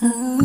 انتهينا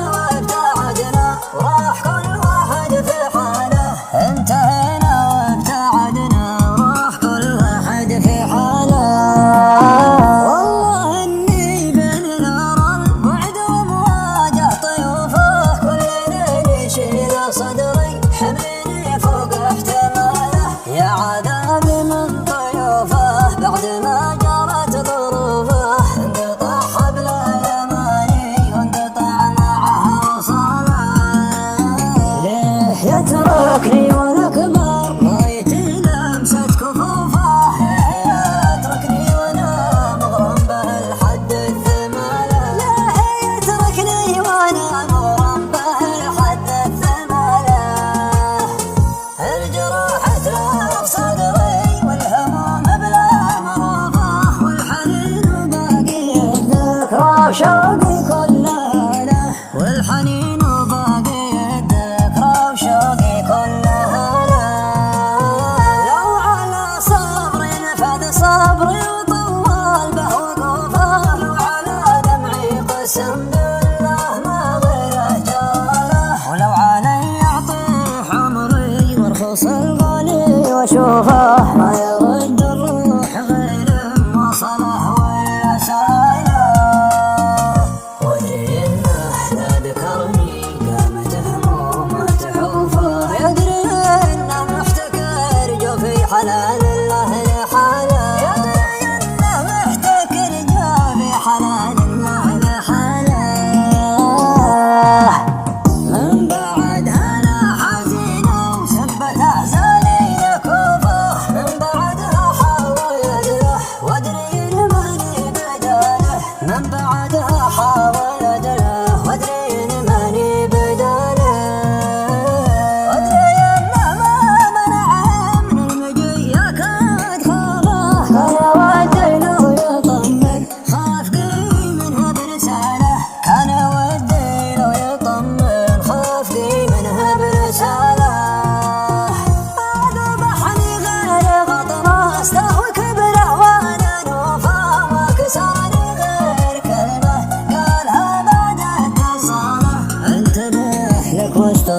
وابتعدنا وراح كل واحد في حاله. انتهينا وابتعدنا وراح كل واحد في حاله. والله اني بين الارى البعد ومواجه طيوفه، كل ليل يشيل صدري حميني فوق احتماله. يا عذابي من طيوفه بعد ما جرت ظروفه، انقطع حبل يتركني وانا كبر ضايت لمسة كفوفه. يتركني وانا مغرم به لحد الثمالة. لا يتركني وانا مغرم به لحد الثمالة. الجروح تلف صدري والهموم بلا مروفه، والحنين باقي الذكرى وشوقي كله له. والحنين باقي الذكرى وشوقي كله له. لو على صبري نفذ صبري وطول به وقوفه، لو على دمعي قسم بالله ما غيره جاله. ولو علي يعطيح عمري وارخص الغالي واشوفه، ما يرد الروح غير وصله ولا ساله. وادري انه لا ذكرني قامت همومه تحوفه، يدري انه محتكر جوفي حلال الله لحاله. يدري انه محتكر جوفي حلال الله لحاله. من بعدها لا حزينه وسبت احزاني لكوفه، من بعدها حاول ادله وادري ماني بداله. من بعدها حاول ادله وادري ماني بداله. وادري انه ما منعه من المجي يكاد خافه، كان ودي لو يطمن خافقي منها برساله. كان ودي لو يطمن خافقي منها برساله. ذبحني غير غطرة استهوك بله وانا نوفه، وكسرني غير كلمة قالها بعد اتصاله. انتبه لك وسط